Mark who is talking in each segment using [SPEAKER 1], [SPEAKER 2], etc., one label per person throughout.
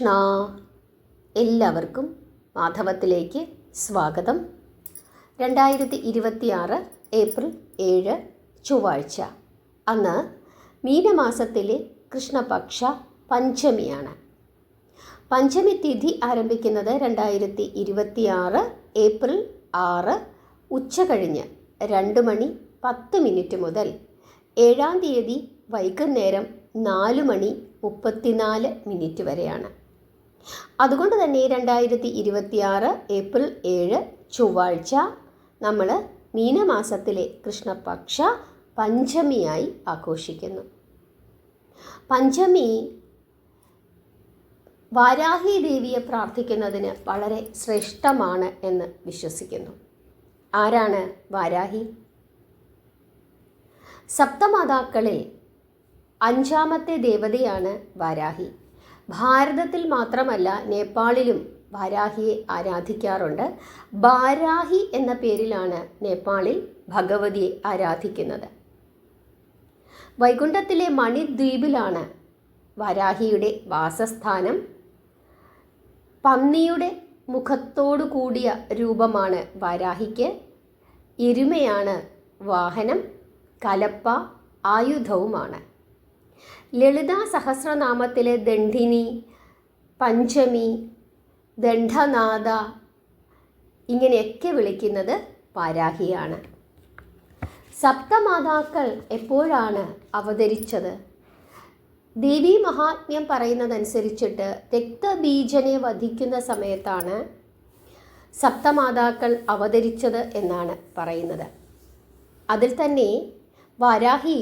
[SPEAKER 1] കൃഷ്ണ. എല്ലാവർക്കും മാധവത്തിലേക്ക് സ്വാഗതം. 2026 ഏപ്രിൽ 7 ചൊവ്വാഴ്ച. അന്ന് മീനമാസത്തിലെ കൃഷ്ണപക്ഷ പഞ്ചമിയാണ്. പഞ്ചമി തിഥി ആരംഭിക്കുന്നത് 2026 ഏപ്രിൽ 6 ഉച്ച കഴിഞ്ഞ് 2:10 മുതൽ 7-ാം തീയതി വൈകുന്നേരം 4:34 വരെയാണ്. അതുകൊണ്ട് തന്നെ 2026 ഏപ്രിൽ 7 ചൊവ്വാഴ്ച നമ്മൾ മീനമാസത്തിലെ കൃഷ്ണപക്ഷ പഞ്ചമിയായി ആഘോഷിക്കുന്നു. പഞ്ചമി വാരാഹി ദേവിയെ പ്രാർത്ഥിക്കുന്നതിന് വളരെ ശ്രേഷ്ഠമാണ് എന്ന് വിശ്വസിക്കുന്നു. ആരാണ് വാരാഹി? സപ്തമാതാക്കളിൽ 5ാമത്തെ ദേവതയാണ് വാരാഹി. ഭാരതത്തിൽ മാത്രമല്ല നേപ്പാളിലും വാരാഹിയെ ആരാധിക്കാറുണ്ട്. ബാരാഹി എന്ന പേരിലാണ് നേപ്പാളിൽ ഭഗവതിയെ ആരാധിക്കുന്നത്. വൈകുണ്ഠത്തിലെ മണിദ്വീപിലാണ് വാരാഹിയുടെ വാസസ്ഥാനം. പന്നിയുടെ മുഖത്തോടു കൂടിയ രൂപമാണ് വാരാഹിക്ക്. എരുമയാണ് വാഹനം. കലപ്പ ആയുധവുമാണ്. ലളിതാ സഹസ്രനാമത്തിലെ ദണ്ഡിനി, പഞ്ചമി, ദണ്ഡനാഥ ഇങ്ങനെയൊക്കെ വിളിക്കുന്നത് വാരാഹിയാണ്. സപ്തമാതാക്കൾ എപ്പോഴാണ് അവതരിച്ചത്? ദേവീ മഹാത്മ്യം പറയുന്നതനുസരിച്ചിട്ട് രക്തബീജനെ വധിക്കുന്ന സമയത്താണ് സപ്തമാതാക്കൾ അവതരിച്ചത് എന്നാണ് പറയുന്നത്. അതിൽ തന്നെ വാരാഹി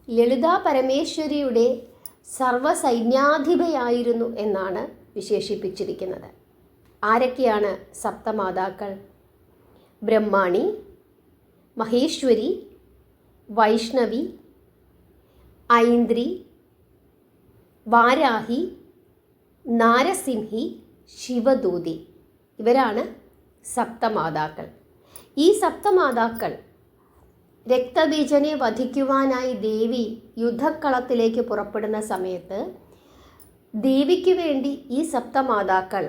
[SPEAKER 1] ലളിതാ പരമേശ്വരിയുടെ സർവസൈന്യാധിപയായിരുന്നു എന്നാണ് വിശേഷിപ്പിച്ചിരിക്കുന്നത്. ആരൊക്കെയാണ് സപ്തമാതാക്കൾ? ബ്രഹ്മാണി, മഹേശ്വരി, വൈഷ്ണവി, ഐന്ദ്രി, വാരാഹി, നാരസിംഹി, ശിവദൂതി. ഇവരാണ് സപ്തമാതാക്കൾ. ഈ സപ്തമാതാക്കൾ രക്തബീജനെ വധിക്കുവാനായി ദേവി യുദ്ധക്കളത്തിലേക്ക് പുറപ്പെടുന്ന സമയത്ത് ദേവിക്ക് വേണ്ടി ഈ സപ്തമാതാക്കൾ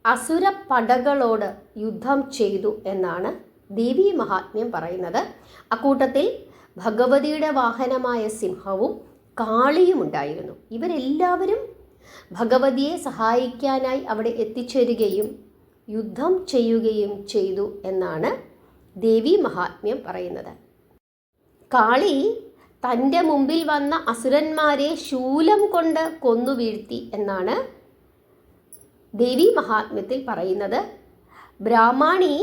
[SPEAKER 1] അസുര പടകളോട് യുദ്ധം ചെയ്തു എന്നാണ് ദേവീ മഹാത്മ്യം പറയുന്നത്. അക്കൂട്ടത്തിൽ ഭഗവതിയുടെ വാഹനമായ സിംഹവും കാളിയും ഉണ്ടായിരുന്നു. ഇവരെല്ലാവരും ഭഗവതിയെ സഹായിക്കാനായി അവിടെ എത്തിച്ചേരുകയും യുദ്ധം ചെയ്യുകയും ചെയ്തു എന്നാണ് ദേവീ മഹാത്മ്യം പറയുന്നത്. കാളി തൻ്റെ മുമ്പിൽ വന്ന അസുരന്മാരെ ശൂലം കൊണ്ട് കൊന്നു വീഴ്ത്തി എന്നാണ് ദേവീ മഹാത്മ്യത്തിൽ പറയുന്നത്. ബ്രാഹ്മണി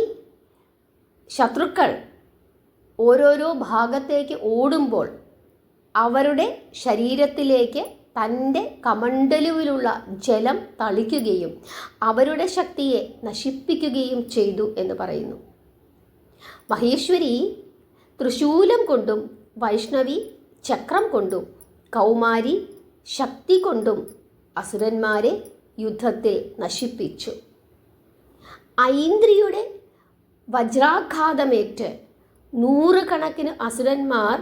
[SPEAKER 1] ശത്രുക്കൾ ഓരോരോ ഭാഗത്തേക്ക് ഓടുമ്പോൾ അവരുടെ ശരീരത്തിലേക്ക് തൻ്റെ കമണ്ഡലുവിലുള്ള ജലം തളിക്കുകയും അവരുടെ ശക്തിയെ നശിപ്പിക്കുകയും ചെയ്തു എന്ന് പറയുന്നു. മഹേശ്വരി തൃശൂലം കൊണ്ടും വൈഷ്ണവി ചക്രം കൊണ്ടും കൗമാരി ശക്തി കൊണ്ടും അസുരന്മാരെ യുദ്ധത്തിൽ നശിപ്പിച്ചു. ഐന്ദ്രിയുടെ വജ്രാഘാതമേറ്റ് 100 കണക്കിന് അസുരന്മാർ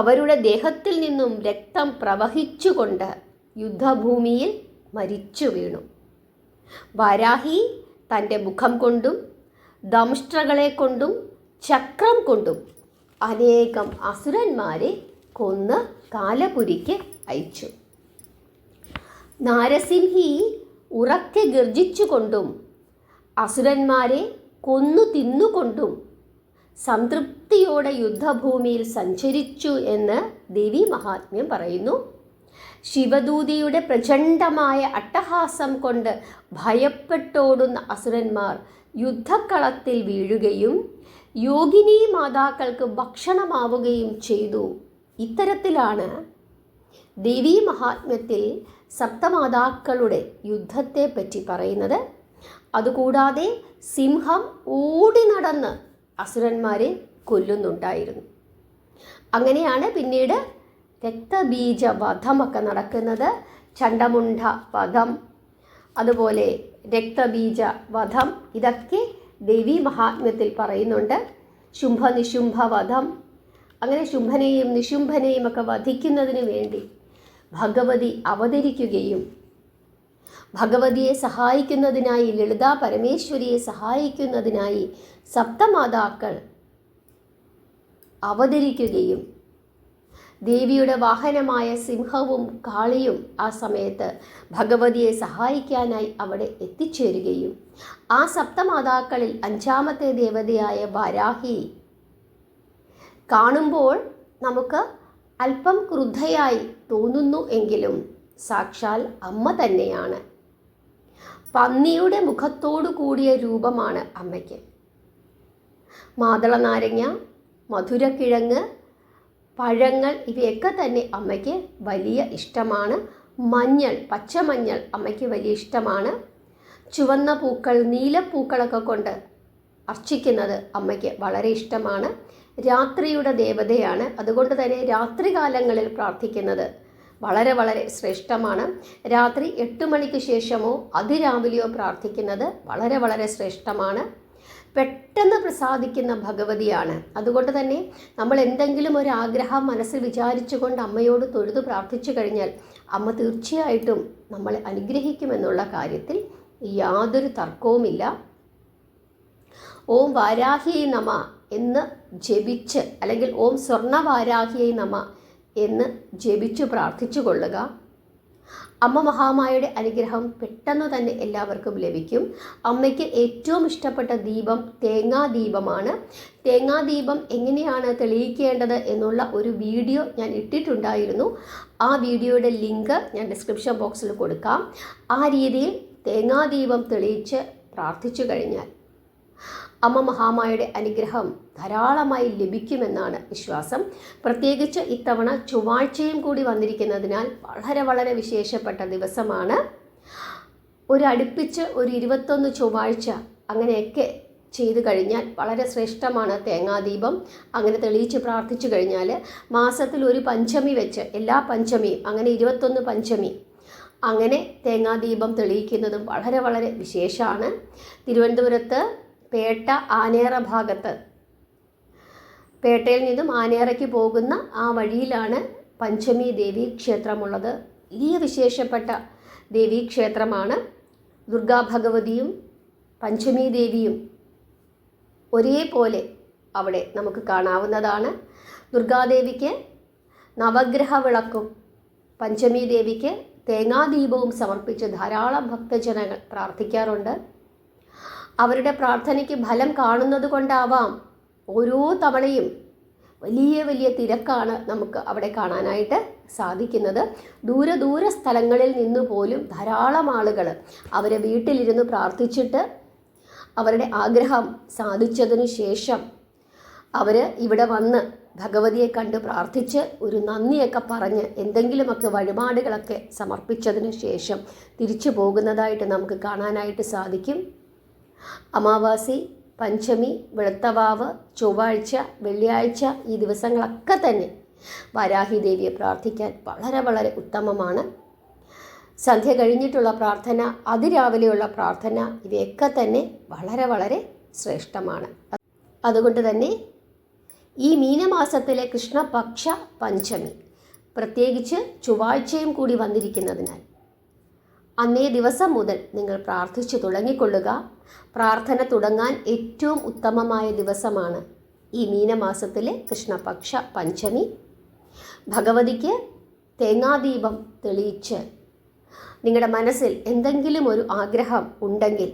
[SPEAKER 1] അവരുടെ ദേഹത്തിൽ നിന്നും രക്തം പ്രവഹിച്ചുകൊണ്ട് യുദ്ധഭൂമിയിൽ മരിച്ചു വീണു. വാരാഹി തൻ്റെ മുഖം കൊണ്ടും ദംഷ്ട്രകളെ കൊണ്ടും ചക്രം കൊണ്ടും അനേകം അസുരന്മാരെ കൊന്ന് കാലപുരിക്ക് അയച്ചു. നാരസിംഹി ഉറക്കെ ഗർജിച്ചുകൊണ്ടും അസുരന്മാരെ കൊന്നു തിന്നുകൊണ്ടും സംതൃപ്തിയോടെ യുദ്ധഭൂമിയിൽ സഞ്ചരിച്ചു എന്ന് ദേവീ മഹാത്മ്യം പറയുന്നു. ശിവദൂതിയുടെ പ്രചണ്ഡമായ അട്ടഹാസം കൊണ്ട് ഭയപ്പെട്ടോടുന്ന അസുരന്മാർ യുദ്ധക്കളത്തിൽ വീഴുകയും യോഗിനി മാതാക്കൾക്ക് ഭക്ഷണമാവുകയും ചെയ്തു. ഇത്തരത്തിലാണ് ദേവീ മഹാത്മ്യത്തിൽ സപ്തമാതാക്കളുടെ യുദ്ധത്തെ പറ്റി പറയുന്നത്. അതുകൂടാതെ സിംഹം ഓടി നടന്ന് അസുരന്മാരെ കൊല്ലുന്നുണ്ടായിരുന്നു. അങ്ങനെയാണ് പിന്നീട് രക്തബീജ വധമൊക്കെ നടക്കുന്നത്. ചണ്ഡമുണ്ഡ വധം, അതുപോലെ രക്തബീജ വധം ഇതൊക്കെ ദേവീ മഹാത്മ്യത്തിൽ പറയുന്നുണ്ട്. ശുംഭനിശുംഭ വധം, അങ്ങനെ ശുംഭനെയും നിശുംഭനെയും ഒക്കെ വധിക്കുന്നതിന് വേണ്ടി ഭഗവതി അവതരിക്കുകയും ഭഗവതിയെ സഹായിക്കുന്നതിനായി, ലളിതാ പരമേശ്വരിയെ സഹായിക്കുന്നതിനായി സപ്തമാതാക്കൾ അവതരിക്കുകയും ദേവിയുടെ വാഹനമായ സിംഹവും കാളിയും ആ സമയത്ത് ഭഗവതിയെ സഹായിക്കാനായി അവിടെ എത്തിച്ചേരുകയും ആ സപ്തമാതാക്കളിൽ 5ാമത്തെ ദേവതയായ വാരാഹി കാണുമ്പോൾ നമുക്ക് അല്പം ക്രുദ്ധയായി തോന്നുന്നു എങ്കിലും സാക്ഷാൽ അമ്മ തന്നെയാണ്. പന്നിയുടെ മുഖത്തോടു കൂടിയ രൂപമാണ് അമ്മയ്ക്ക്. മാതള നാരങ്ങ, മധുരക്കിഴങ്ങ്, പഴങ്ങൾ ഇവയൊക്കെ തന്നെ അമ്മയ്ക്ക് വലിയ ഇഷ്ടമാണ്. മഞ്ഞൾ, പച്ചമഞ്ഞൾ അമ്മയ്ക്ക് വലിയ ഇഷ്ടമാണ്. ചുവന്ന പൂക്കൾ, നീലപ്പൂക്കളൊക്കെ കൊണ്ട് അർച്ചിക്കുന്നത് അമ്മയ്ക്ക് വളരെ ഇഷ്ടമാണ്. രാത്രിയുടെ ദേവതയാണ്. അതുകൊണ്ട് തന്നെ രാത്രികാലങ്ങളിൽ പ്രാർത്ഥിക്കുന്നത് വളരെ വളരെ ശ്രേഷ്ഠമാണ്. രാത്രി 8 മണിക്ക് ശേഷമോ അതിരാവിലെയോ പ്രാർത്ഥിക്കുന്നത് വളരെ വളരെ ശ്രേഷ്ഠമാണ്. പെട്ടെന്ന് പ്രസാദിക്കുന്ന ഭഗവതിയാണ്. അതുകൊണ്ട് തന്നെ നമ്മൾ എന്തെങ്കിലും ഒരു ആഗ്രഹം മനസ്സിൽ വിചാരിച്ചുകൊണ്ട് അമ്മയോട് തൊഴുതു പ്രാർത്ഥിച്ചു കഴിഞ്ഞാൽ അമ്മ തീർച്ചയായിട്ടും നമ്മളെ അനുഗ്രഹിക്കുമെന്നുള്ള കാര്യത്തിൽ യാതൊരു തർക്കവുമില്ല. ഓം വാരാഹിയെ നമ എന്ന് ജപിച്ച്, അല്ലെങ്കിൽ ഓം സ്വർണ്ണവാരാഹിയെ നമ എന്ന് ജപിച്ചു പ്രാർത്ഥിച്ചു കൊള്ളുക. അമ്മ മഹാമായയുടെ അനുഗ്രഹം പെട്ടെന്ന് തന്നെ എല്ലാവർക്കും ലഭിക്കും. അമ്മയ്ക്ക് ഏറ്റവും ഇഷ്ടപ്പെട്ട ദീപം തേങ്ങാദീപമാണ്. തേങ്ങാദീപം എങ്ങനെയാണ് തെളിയിക്കേണ്ടത് എന്നുള്ള ഒരു വീഡിയോ ഞാൻ ഇട്ടിട്ടുണ്ടായിരുന്നു. ആ വീഡിയോയുടെ ലിങ്ക് ഞാൻ ഡിസ്ക്രിപ്ഷൻ ബോക്സിൽ കൊടുക്കാം. ആ രീതിയിൽ തേങ്ങാദീപം തെളിയിച്ച് പ്രാർത്ഥിച്ചു കഴിഞ്ഞാൽ അമ്മ മഹാമായയുടെ അനുഗ്രഹം ധാരാളമായി ലഭിക്കുമെന്നാണ് വിശ്വാസം. പ്രത്യേകിച്ച് ഇത്തവണ ചൊവ്വാഴ്ചയും കൂടി വന്നിരിക്കുന്നതിനാൽ വളരെ വളരെ വിശേഷപ്പെട്ട ദിവസമാണ്. അടുപ്പിച്ച് ഒരു 21 ചൊവ്വാഴ്ച അങ്ങനെയൊക്കെ ചെയ്തു കഴിഞ്ഞാൽ വളരെ ശ്രേഷ്ഠമാണ് തേങ്ങാദീപം. അങ്ങനെ തെളിയിച്ച് പ്രാർത്ഥിച്ചു കഴിഞ്ഞാൽ മാസത്തിൽ ഒരു പഞ്ചമി വെച്ച്, എല്ലാ പഞ്ചമിയും അങ്ങനെ 21 പഞ്ചമി അങ്ങനെ തേങ്ങാദീപം തെളിയിക്കുന്നതും വളരെ വളരെ വിശേഷമാണ്. തിരുവനന്തപുരത്ത് പേട്ട ആനേറ ഭാഗത്ത്, പേട്ടയിൽ നിന്നും ആനേറയ്ക്ക് പോകുന്ന ആ വഴിയിലാണ് പഞ്ചമി ദേവീ ക്ഷേത്രമുള്ളത്. വലിയ വിശേഷപ്പെട്ട ദേവീക്ഷേത്രമാണ്. ദുർഗാ ഭഗവതിയും പഞ്ചമി ദേവിയും ഒരേപോലെ അവിടെ നമുക്ക് കാണാവുന്നതാണ്. ദുർഗാദേവിക്ക് നവഗ്രഹ വിളക്കും പഞ്ചമി ദേവിക്ക് തേങ്ങാദീപവും സമർപ്പിച്ച് ധാരാളം ഭക്തജനങ്ങൾ പ്രാർത്ഥിക്കാറുണ്ട്. അവരുടെ പ്രാർത്ഥനയ്ക്ക് ഫലം കാണുന്നത് കൊണ്ടാവാം ഓരോ തവണയും വലിയ വലിയ തിരക്കാണ് നമുക്ക് അവിടെ കാണാനായിട്ട് സാധിക്കുന്നത്. ദൂര സ്ഥലങ്ങളിൽ നിന്ന് പോലും ധാരാളം ആളുകൾ അവരെ വീട്ടിലിരുന്ന് പ്രാർത്ഥിച്ചിട്ട് അവരുടെ ആഗ്രഹം സാധിച്ചതിനു ശേഷം അവർ ഇവിടെ വന്ന് ഭഗവതിയെ കണ്ട് പ്രാർത്ഥിച്ച് ഒരു നന്ദിയൊക്കെ പറഞ്ഞ് എന്തെങ്കിലുമൊക്കെ വഴിപാടുകളൊക്കെ സമർപ്പിച്ചതിന് ശേഷം തിരിച്ചു പോകുന്നതായിട്ട് നമുക്ക് കാണാനായിട്ട് സാധിക്കും. അമാവാസി, പഞ്ചമി, വെളുത്തവാവ്, ചൊവ്വാഴ്ച, വെള്ളിയാഴ്ച ഈ ദിവസങ്ങളൊക്കെ തന്നെ വാരാഹി ദേവിയെ പ്രാർത്ഥിക്കാൻ വളരെ വളരെ ഉത്തമമാണ്. സന്ധ്യ കഴിഞ്ഞിട്ടുള്ള പ്രാർത്ഥന, അതിരാവിലെയുള്ള പ്രാർത്ഥന ഇവയൊക്കെ തന്നെ വളരെ വളരെ ശ്രേഷ്ഠമാണ്. അതുകൊണ്ട് തന്നെ ഈ മീനമാസത്തിലെ കൃഷ്ണപക്ഷ പഞ്ചമി പ്രത്യേകിച്ച് ചൊവ്വാഴ്ചയും കൂടി വന്നിരിക്കുന്നതിനാൽ അന്നേ ദിവസം മുതൽ നിങ്ങൾ പ്രാർത്ഥിച്ചു തുടങ്ങിക്കൊള്ളുക. പ്രാർത്ഥന തുടങ്ങാൻ ഏറ്റവും ഉത്തമമായ ദിവസമാണ് ഈ മീനമാസത്തിലെ കൃഷ്ണപക്ഷ പഞ്ചമി. ഭഗവതിക്ക് തേങ്ങാദീപം തെളിയിച്ച് നിങ്ങളുടെ മനസ്സിൽ എന്തെങ്കിലും ഒരു ആഗ്രഹം ഉണ്ടെങ്കിൽ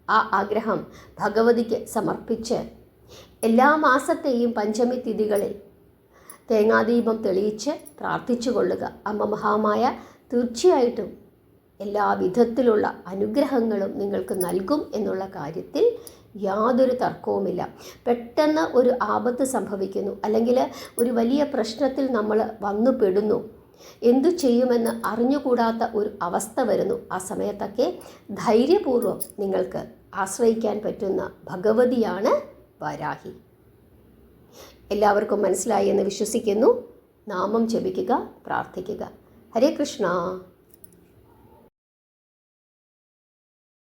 [SPEAKER 1] ആ ആഗ്രഹം ഭഗവതിക്ക് സമർപ്പിച്ച് എല്ലാ മാസത്തെയും പഞ്ചമി തിഥികളിൽ തേങ്ങാദീപം തെളിയിച്ച് പ്രാർത്ഥിച്ചു കൊള്ളുക. അമ്മ മഹാമായ തീർച്ചയായിട്ടും എല്ലാ വിധത്തിലുള്ള അനുഗ്രഹങ്ങളും നിങ്ങൾക്ക് നൽകും എന്നുള്ള കാര്യത്തിൽ യാതൊരു തർക്കവുമില്ല. പെട്ടെന്ന് ഒരു ആപത്ത് സംഭവിക്കുന്നു, അല്ലെങ്കിൽ ഒരു വലിയ പ്രശ്നത്തിൽ നമ്മൾ വന്നു പെടുന്നു, എന്തു ചെയ്യുമെന്ന് അറിഞ്ഞുകൂടാത്ത ഒരു അവസ്ഥ വരുന്നു. ആ സമയത്തൊക്കെ ധൈര്യപൂർവ്വം നിങ്ങൾക്ക് ആശ്രയിക്കാൻ പറ്റുന്ന ഭഗവതിയാണ് വാരാഹി. എല്ലാവർക്കും മനസ്സിലായി എന്ന് വിശ്വസിക്കുന്നു. നാമം ജപിക്കുക, പ്രാർത്ഥിക്കുക. ഹരേ കൃഷ്ണ.